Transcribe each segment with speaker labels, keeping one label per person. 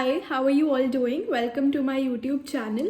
Speaker 1: Hi, how are you all doing? Welcome to my YouTube channel.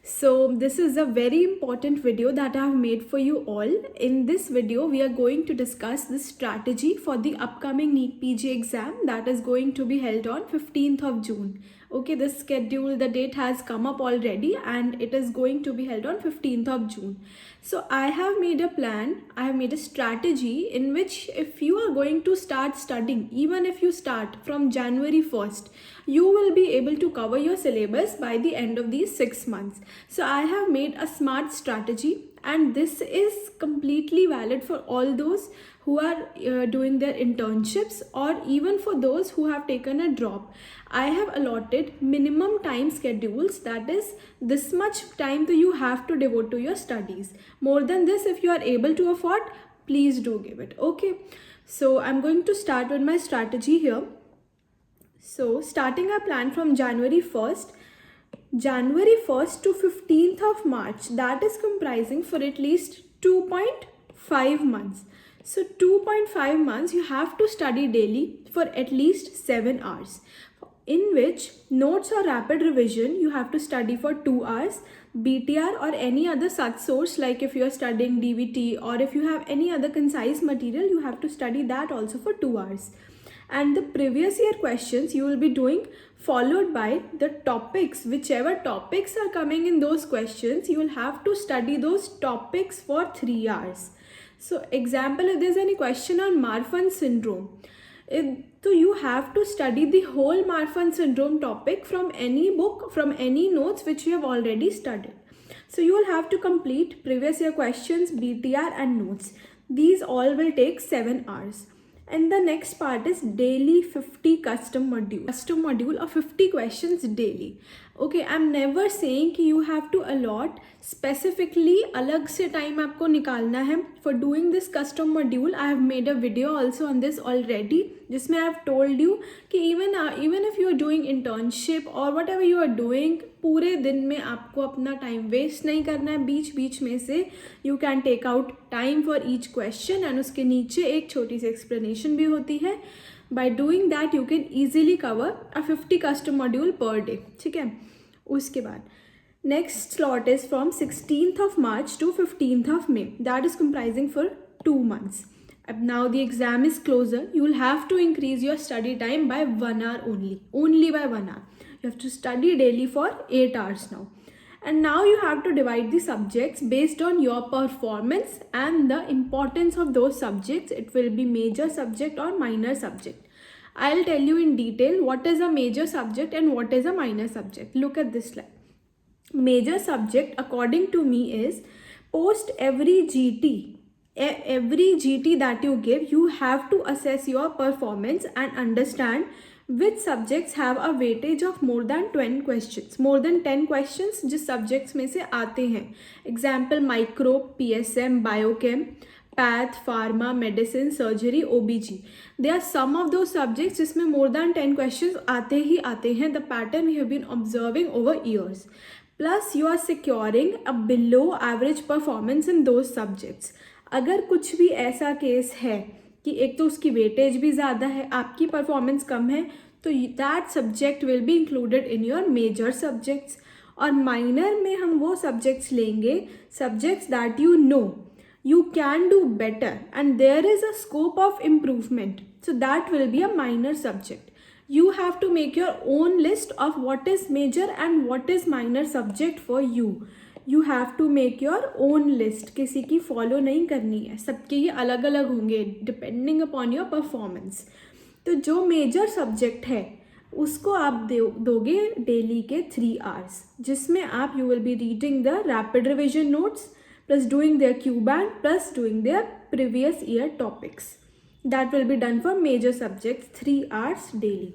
Speaker 1: So this is a very important video that I have made for you all. In this video, we are going to discuss the strategy for the upcoming NEET PG exam that is going to be held on 15th of June. Okay, the schedule, the date has come up already and it is going to be held on 15th of June. So I have made a plan, I have made a strategy in which if you are going to start studying, even if you start from January 1st, you will be able to cover your syllabus by the end of these 6 months. So I have made a smart strategy and this is completely valid for all those who are doing their internships or even for those who have taken a drop. I have allotted minimum time schedules, that is this much time that you have to devote to your studies. More than this, if you are able to afford, please do give it. Okay, so I'm going to start with my strategy here. So starting our plan from January 1st to 15th of March, that is comprising for at least 2.5 months. So 2.5 months you have to study daily for at least 7 hours, in which notes or rapid revision you have to study for 2 hours, BTR or any other such source, like if you are studying DVT or if you have any other concise material, you have to study that also for 2 hours. And the previous year questions you will be doing followed by the topics, whichever topics are coming in those questions, you will have to study those topics for 3 hours. So example, if there's any question on Marfan syndrome, so you have to study the whole Marfan syndrome topic from any book, from any notes which you have already studied. So you will have to complete previous year questions, BTR and notes. These all will take 7 hours. And the next part is daily 50 custom module of 50 questions daily. Okay, I'm never saying कि you have to allot specifically अलग से time आपको निकालना है for doing this custom module. I have made a video also on this already, जिसमें I have told you कि even if you are doing internship or whatever you are doing, पूरे दिन में आपको अपना time waste नहीं करना है. बीच बीच में से you can take out time for each question and उसके नीचे एक छोटी सी explanation भी होती है. By doing that you can easily cover a 50 custom module per day. ठीक है. उसके बाद next slot is from 16th of March to 15th of May. That is comprising for 2 months. Now the exam is closer. You will have to increase your study time by 1 hour only by 1 hour. You have to study daily for 8 hours now. And now you have to divide the subjects based on your performance and the importance of those subjects. It will be major subject or minor subject. I'll tell you in detail what is a major subject and what is a minor subject. Look at this slide. Major subject according to me is post every GT that you give, you have to assess your performance and understand which subjects have a weightage of more than 10 questions. More than 10 questions जिस subjects में से आते हैं. Example micro, PSM, biochem, path, pharma, medicine, surgery, OBG. They are some of those subjects जिसमें more than 10 questions आते ही आते हैं. The pattern we have been observing over years. Plus you are securing a below average performance in those subjects. अगर कुछ भी ऐसा case है कि एक तो उसकी वेटेज भी ज़्यादा है, आपकी परफॉर्मेंस कम है, तो that subject will be included in your major subjects. और माइनर में हम वो सब्जेक्ट्स लेंगे, subjects that you know you can do better and there is a scope of improvement, so that will be a minor subject. You have to make your own list of what is major and what is minor subject for you. You have to make your own list. किसी की follow नहीं करनी है, सबके ये अलग अलग होंगे depending upon your performance. तो जो major subject है उसको आप दोगे डेली के 3 hours, जिसमें आप you will be reading the rapid revision notes plus doing their Q-band plus doing their previous year topics. That will be done for major subjects 3 hours daily.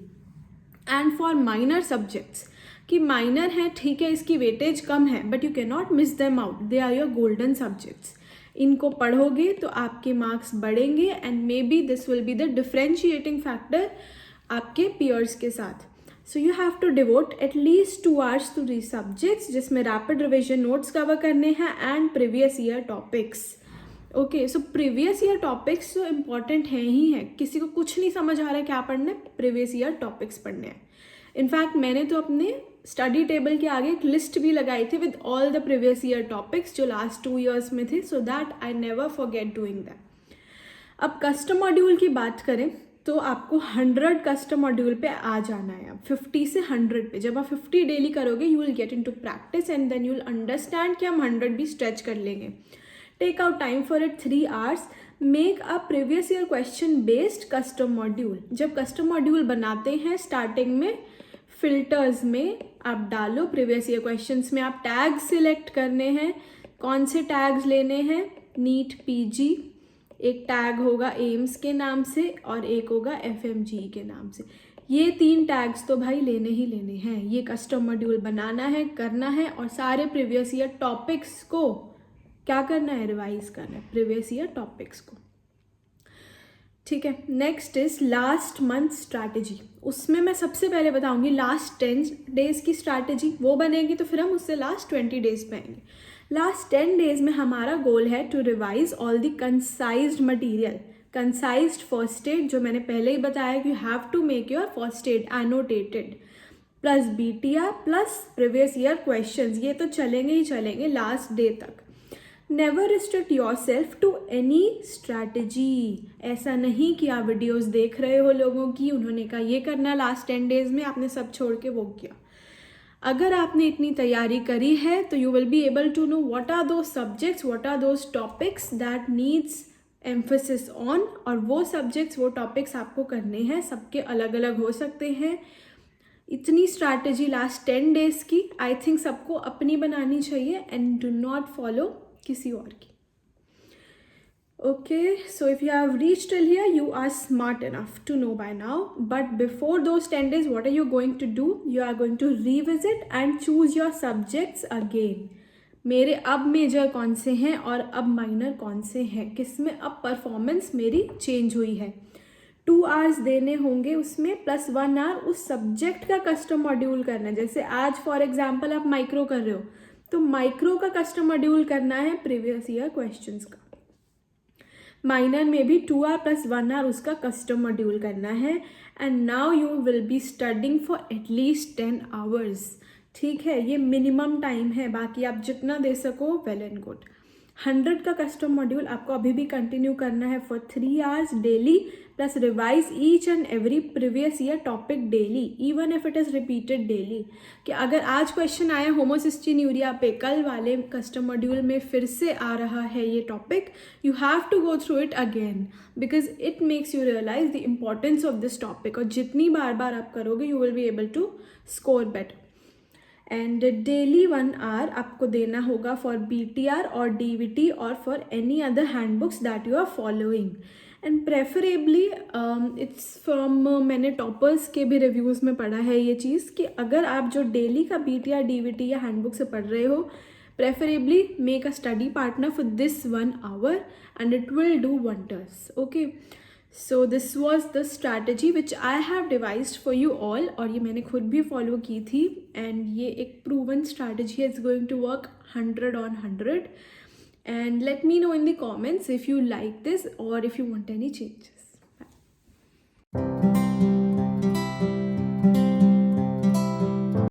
Speaker 1: And for minor subjects, कि minor है ठीक है, इसकी weightage कम है, but you cannot miss them out. They are your golden subjects. इनको पढ़ोगे तो आपके marks बढ़ेंगे and maybe this will be the differentiating factor आपके peers के साथ. So you have to devote at least 2 hours to these subjects, जिसमें rapid revision notes cover करने हैं and previous year topics. Okay, so previous year topics तो important हैं ही हैं. किसी को कुछ नहीं समझ आ रहा है क्या पढ़ना है, previous year topics पढ़ने हैं. इनफैक्ट मैंने तो अपने स्टडी टेबल के आगे एक लिस्ट भी लगाई थी with all the previous year topics जो लास्ट 2 years में थे, so that I never forget doing that. अब कस्टम मॉड्यूल की बात करें तो आपको 100 कस्टम मॉड्यूल पे आ जाना है। अब 50 से 100 पे जब आप 50 डेली करोगे you will get into practice and then you will understand कि हम 100 भी स्ट्रेच कर लेंगे। Take out time for it 3 hours। Make a previous year question based custom module. जब कस्टम मॉड्यूल बनाते हैं स्टार्टिंग में फिल्टर्स में आप डालो प्रीवियस ईयर क्वेश्चंस में आप टैग सिलेक्ट करने हैं। कौन से टैग्स लेने हैं? नीट पीजी, एक टैग होगा एम्स के नाम से और एक होगा एफएमजी के नाम से। ये 3 टैग्स तो भाई लेने ही लेने हैं। ये कस्टम मॉड्यूल बनाना है, करना है और सारे प्रीवियस ईयर टॉपिक्स को क्या करना है? रिवाइज करना है प्रीवियस ईयर टॉपिक्स को। ठीक है, next is last month strategy. उसमें मैं सबसे पहले बताऊंगी लास्ट 10 days की स्ट्रैटेजी, वो बनेगी तो फिर हम उससे लास्ट 20 days पे आएंगे। लास्ट 10 days में हमारा गोल है to revise all the concised material. Concised first aid जो मैंने पहले ही बताया कि you have to make your first aid annotated, plus BTR plus previous year questions. ये तो चलेंगे ही चलेंगे लास्ट डे तक। Never restrict yourself to any strategy. ऐसा नहीं कि आप वीडियोज़ देख रहे हो लोगों की, उन्होंने कहा ये करना लास्ट 10 days में, आपने सब छोड़ के वो किया। अगर आपने इतनी तैयारी करी है तो you will be able to know what are those subjects, what are those topics that needs emphasis on. और वो सब्जेक्ट्स वो टॉपिक्स आपको करने हैं, सबके अलग अलग हो सकते हैं। इतनी स्ट्रैटेजी लास्ट 10 days की आई थिंक सबको अपनी बनानी चाहिए एंड डू नॉट फॉलो किसी और की। Okay, so if you have reached till here, you are smart enough to know by now. But before those 10 days, what are you going to do? You are going to revisit and choose your subjects again. मेरे अब major कौन से हैं और अब minor कौन से हैं, किस में अब परफॉर्मेंस मेरी चेंज हुई है। 2 hours देने होंगे उसमें, प्लस 1 hour उस सब्जेक्ट का कस्टम मॉड्यूल करना है। जैसे आज फॉर एग्जाम्पल आप माइक्रो कर रहे हो तो माइक्रो का कस्टम मॉड्यूल करना है प्रीवियस ईयर क्वेश्चंस का। माइनर में भी 2 hour प्लस 1 hour उसका कस्टम मॉड्यूल करना है। And now you will be studying for at least 10 hours। ठीक है, ये मिनिमम टाइम है, बाकी आप जितना दे सको वेल एंड गुड। 100 का कस्टम मॉड्यूल आपको अभी भी कंटिन्यू करना है for 3 hours daily, plus revise each and every previous year topic daily, even if it is repeated daily. कि अगर आज क्वेश्चन आया होमोसिस्टिन्यूरिया पे, कल वाले कस्टम मॉड्यूल में फिर से आ रहा है ये topic, you have to go through it again because it makes you realise the importance of this topic. और जितनी बार बार आप करोगे you will be able to score better. And daily 1 hour आपको देना होगा फॉर BTR और DVT और for any other handbooks that you are following. And preferably it's from, मैंने टॉपर्स के भी रिव्यूज़ में पढ़ा है ये चीज़ कि अगर आप जो डेली का BTR DVT या हैंडबुक से पढ़ रहे हो, preferably make a study partner for this 1 hour and it will do wonders. Okay, so this was the strategy which I have devised for you all, और ये मैंने खुद भी फॉलो की थी एंड ये एक प्रूवन स्ट्रैटेजी है। It's going to work 100 on 100 and let me know in the comments if you like this or if you want any changes. Bye.